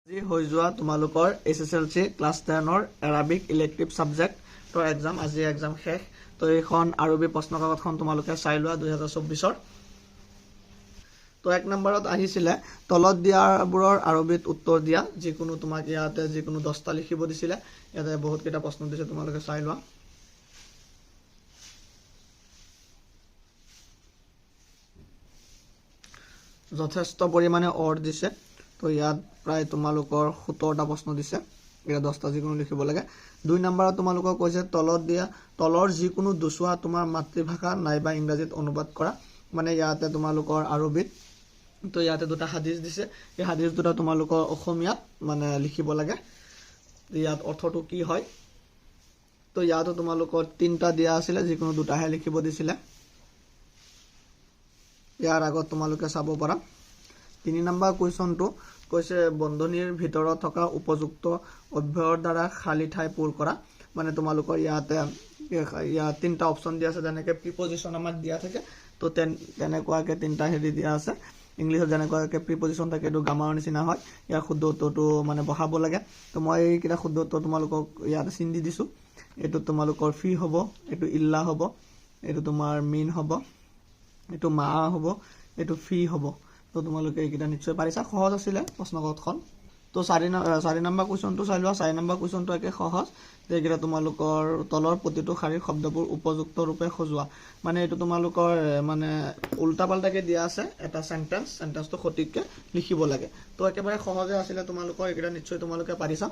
আজি হৈ যোৱা তোমালোকৰ SSLC ক্লাছ 10ৰ এৰাবিক ইলেক্টিভ ছাবজেক্টৰ এক্সাম আজি এক্সাম শেষ। তো এইখন আৰবী প্ৰশ্ন কাকতখন তোমালোকে চাই লোৱা 2024ৰ। তো 1 নম্বৰত আহিছিলে তলত দিয়াবোৰৰ আৰবীত উত্তৰ দিয়া। যিকোনো তোমাক ইয়াতে যিকোনো 10টা লিখিব দিছিলে। ইয়াতে বহুত কেইটা প্ৰশ্ন দিছে, তোমালোকে চাই লোৱা। যথেষ্ট পৰিমাণে অৰ দিছে। তো ইয়াত প্ৰায় তোমালোকৰ 17টা প্ৰশ্ন দিছে। ইয়াত 10টা যিকোনো লিখিব লাগে। 2 নম্বৰত তোমালোকক কৈছে তলৰ যিকোনো দুচোৱা তোমাৰ মাতৃভাষা নাইবা ইংৰাজীত অনুবাদ কৰা। মানে ইয়াতে তোমালোকৰ আৰবীত। তো ইয়াতে দুটা হাদিছ দিছে। এই হাদিছ দুটা তোমালোকৰ অসমীয়াত মানে লিখিব লাগে। ইয়াত অৰ্থটো কি হয়। তো ইয়াতো তোমালোকৰ 3টা দিয়া আছিলে, যিকোনো দুটাহে লিখিব দিছিলে। ইয়াৰ আগত তোমালোকে চাব পাৰা। 3 নম্বৰ কুৱেশ্যনটো কৈছে বন্ধনীৰ ভিতৰত থকা উপযুক্ত অব্যয়ৰ দ্বাৰা খালী ঠাই পূৰ কৰা। মানে তোমালোকৰ ইয়াত 3টা অপশ্যন দিয়া আছে, যেনেকৈ প্ৰিপজিশ্যন আমাৰ দিয়া থাকে। তো তেনেকুৱাকৈ 3টা হেৰি দিয়া আছে। ইংলিছত যেনেকুৱাকৈ প্ৰিপজিশ্যন থাকে, এইটো গ্ৰামাৰৰ নিচিনা হয়। ইয়াৰ শুদ্ধ উত্তৰটো মানে বহাব লাগে। তো মই এইকেইটা শুদ্ধ উত্তৰ তোমালোকক ইয়াত চিন দি দিছোঁ। এইটো তোমালোকৰ ফি হ'ব, এইটো ইল্লা হ'ব, এইটো তোমাৰ মিন হ'ব, এইটো মা হ'ব, এইটো ফি হ'ব। তো তোমালোকে এইকেইটা নিশ্চয় পাৰিছা। সহজ আছিলে প্ৰশ্নকাকতখন। তো 4 নম্বৰ কুৱেশ্যনটো চাই লোৱা। 4 নম্বৰ কুৱেশ্যনটো একে সহজ। এইকেইটা তোমালোকৰ তলৰ প্ৰতিটো শাৰীৰ শব্দবোৰ উপযুক্ত ৰূপে সজোৱা। মানে এইটো তোমালোকৰ মানে উল্টা পাল্টাকৈ দিয়া আছে এটা চেণ্টেন্সটো সঠিককৈ লিখিব লাগে। তো একেবাৰে সহজে আছিলে তোমালোকৰ, এইকেইটা নিশ্চয় তোমালোকে পাৰিছা।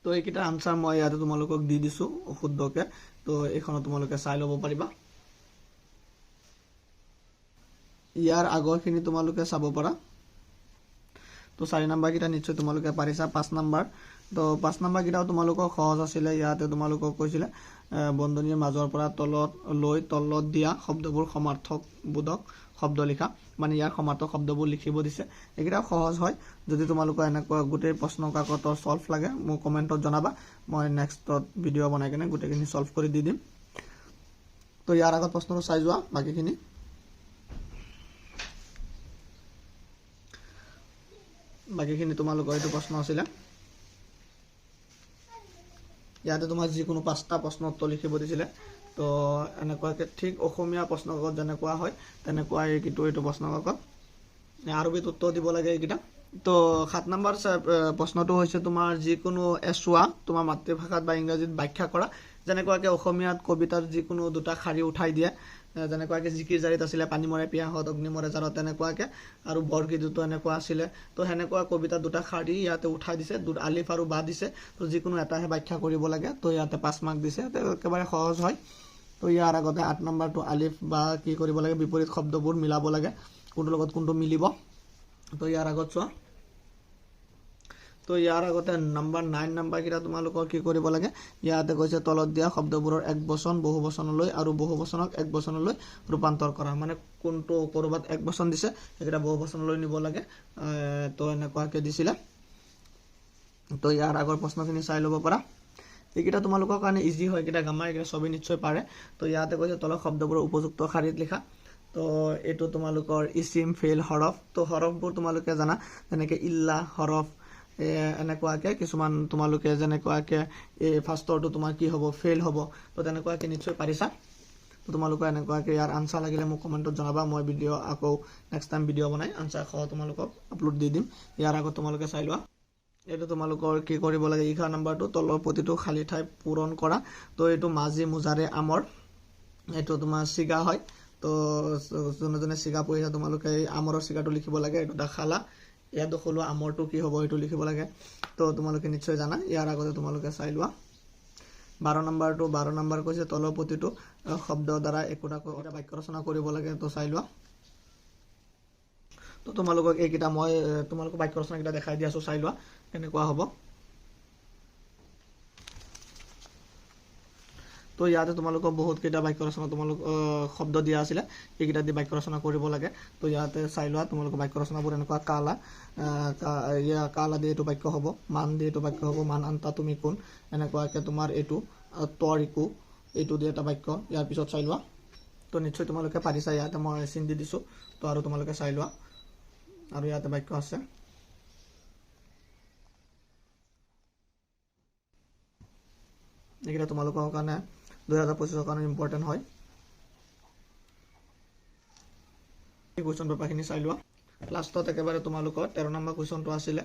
তো এইকেইটা আনচাৰ মই ইয়াতে তোমালোকক দি দিছোঁ শুদ্ধকৈ। তো এইখনত তোমালোকে চাই ল'ব পাৰিবা। ইয়াৰ আগৰখিনি তোমালোকে চাব পাৰা। তো 4 নম্বৰকেইটা নিশ্চয় তোমালোকে পাৰিছা। 5 নম্বৰ। তো 5 নম্বৰকেইটাও তোমালোকৰ সহজ আছিলে। ইয়াতে তোমালোকক কৈছিলে বন্ধনীৰ মাজৰ পৰা তলত দিয়া শব্দবোৰ সমাৰ্থকবোধক শব্দ লিখা। মানে ইয়াৰ সমাৰ্থক শব্দবোৰ লিখিব দিছে। এইকেইটাও সহজ হয়। যদি তোমালোকৰ এনেকুৱা গোটেই প্ৰশ্ন কাকতৰ ছল্ভ লাগে মোক কমেণ্টত জনাবা। মই নেক্সটত ভিডিঅ' বনাই কিনে গোটেইখিনি ছল্ভ কৰি দি দিম। তো ইয়াৰ আগত প্ৰশ্নটো চাই যোৱা বাকীখিনি। বাকীখিনি তোমালোকৰ এইটো প্ৰশ্ন আছিলে। ইয়াতে তোমাৰ যিকোনো 5টা প্ৰশ্ন উত্তৰ লিখিব দিছিলে। তো এনেকুৱাকৈ ঠিক অসমীয়া প্ৰশ্ন কাকত যেনেকুৱা হয় তেনেকুৱাই এইটো প্ৰশ্ন কাকত। আৰবীত উত্তৰ দিব লাগে এইকেইটা। তো 7 নম্বৰ প্ৰশ্নটো হৈছে তোমাৰ যিকোনো এচোৱা তোমাৰ মাতৃভাষাত বা ইংৰাজীত ব্যাখ্যা কৰা। যেনেকুৱাকৈ অসমীয়াত কবিতাৰ যিকোনো 2টা শাৰী উঠাই দিয়ে। যেনেকুৱাকৈ জিকিৰ জাৰিত আছিলে পানী মৰে পিয়াহত অগ্নি মৰে জাৰত, তেনেকুৱাকৈ। আৰু বৰগীততো এনেকুৱা আছিলে। তো সেনেকুৱা কবিতাৰ 2টা শাৰী ইয়াতে উঠাই দিছে, আলিফ আৰু বা দিছে। তো যিকোনো এটাহে ব্যাখ্যা কৰিব লাগে। তো ইয়াতে 5 মাৰ্ক দিছে। তো একেবাৰে সহজ হয়। তো ইয়াৰ আগতে 8 নম্বৰটো আলিফ বা কি কৰিব লাগে, বিপৰীত শব্দবোৰ মিলাব লাগে, কোনটোৰ লগত কোনটো মিলিব। তো ইয়াৰ আগত চোৱা। তো ইয়াৰ আগতে 9 নম্বৰকেইটা তোমালোকৰ কি কৰিব লাগে। ইয়াতে কৈছে তলত দিয়া শব্দবোৰৰ এক বচন বহু বচনলৈ আৰু বহু বচনক এক বচনলৈ ৰূপান্তৰ কৰা। মানে কোনটো ক'ৰবাত এক বচন দিছে সেইকেইটা বহু বচনলৈ নিব লাগে। তো এনেকুৱাকৈ দিছিলে। তো ইয়াৰ আগৰ প্ৰশ্নখিনি চাই ল'ব পাৰা। এইকেইটা তোমালোকৰ কাৰণে ইজি হয়। এইকেইটা গ্ৰামাৰ, এইকেইটা চবেই নিশ্চয় পাৰে। তো ইয়াতে কৈছে তলৰ শব্দবোৰৰ উপযুক্ত শাৰীত লিখা। তো এইটো তোমালোকৰ ইচিম ফেইল হৰফ। তো হৰফবোৰ তোমালোকে জানা, যেনেকৈ ইল্লা হৰফ। এনেকুৱাকৈ কিছুমান তোমালোকে যেনেকুৱাকৈ এই ফাৰ্ষ্টৰটো তোমাৰ কি হ'ব, ফেইল হ'ব। তো তেনেকুৱাকৈ নিশ্চয় পাৰিছা। তো তোমালোকৰ এনেকুৱাকৈ ইয়াৰ আনচাৰ লাগিলে মোক কমেণ্টত জনাবা। মই আকৌ নেক্সট টাইম ভিডিঅ' বনাই আনচাৰ সহ তোমালোকক আপলোড দি দিম। ইয়াৰ আগত তোমালোকে চাই লোৱা। এইটো তোমালোকৰ কি কৰিব লাগে, 11 নম্বৰটো তলৰ প্ৰতিটো খালী ঠাই পূৰণ কৰা। তো এইটো মাজি মুজাৰে আমৰ। এইটো তোমাৰ চিগা হয়। তো যোনে চিগা পঢ়িছা তোমালোকে এই আমৰৰ চিগাটো লিখিব লাগে। এইটো দাখালা। ইয়াত দখলো আমৰটো কি হ'ব সেইটো লিখিব লাগে। তো তোমালোকে নিশ্চয় জানা। ইয়াৰ আগতে তোমালোকে চাই লোৱা। 12 নম্বৰ কৈছে তলৰ প্ৰতিটো শব্দৰ দ্বাৰা একোটাকৈ বাক্য ৰচনা কৰিব লাগে। তো চাই লোৱা। তো তোমালোকক এইকেইটা মই তোমালোকক বাক্য ৰচনাকেইটা দেখাই দি আছোঁ, চাই লোৱা কেনেকুৱা হ'ব। তো ইয়াতে তোমালোকক বহুতকেইটা বাক্য ৰচনা শব্দ দিয়া আছিলে। এইকেইটা দি বাক্য ৰচনা কৰিব লাগে। তো ইয়াতে চাই লোৱা তোমালোকৰ বাক্য ৰচনাবোৰ এনেকুৱা। কালা দি এইটো বাক্য হ'ব, মান দি এইটো বাক্য হ'ব, মান আন্তা তুমি কোন। এনেকুৱাকৈ তোমাৰ এইটো তৰিকু, এইটো দি এটা বাক্য। ইয়াৰ পিছত চাই লোৱা। তো নিশ্চয় তোমালোকে পাৰিছা। ইয়াতে মই চিন দি দিছোঁ। তো আৰু তোমালোকে চাই লোৱা। আৰু ইয়াতে বাক্য আছে। এইকেইটা তোমালোকৰ কাৰণে 2025 কাৰণে ইম্পৰ্টেণ্ট হয়। এই কুৱেশ্যন পেপাৰখিনি চাই লোৱা। লাষ্টত একেবাৰে তোমালোকৰ 13 নম্বৰ কুৱেশ্যনটো আছিলে,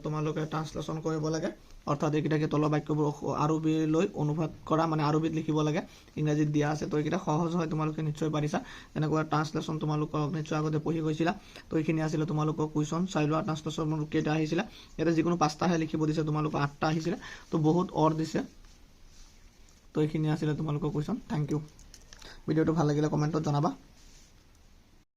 তোমালোকে ট্ৰান্সলেশ্যন কৰিব লাগে, অৰ্থাৎ এইকেইটাকে তলৰ বাক্যবোৰ আৰবীলৈ অনুবাদ কৰা, মানে আৰবীত লিখিব লাগে, ইংৰাজীত দিয়া আছে। তো এইকেইটা সহজ হয়, তোমালোকে নিশ্চয় পাৰিছা। এনেকুৱা ট্ৰান্সলেশ্যন তোমালোকক নিশ্চয় আগতে পঢ়ি গৈছিলা। তো এইখিনি আছিলে তোমালোকৰ কুৱেশ্যন। চাই লোৱা ট্ৰান্সলেশ্যন কেইটা আহিছিলে। ইয়াতে যিকোনো 5টাহে লিখিব দিছে, তোমালোকৰ 8টা আহিছিলে। তো বহুত অৰ দিছে। তো এইখিনি আছিলে তোমালোকৰ কুৱেশ্যন। Thank U. ভিডিঅ'টো ভাল লাগিলে কমেণ্টত জনাবা।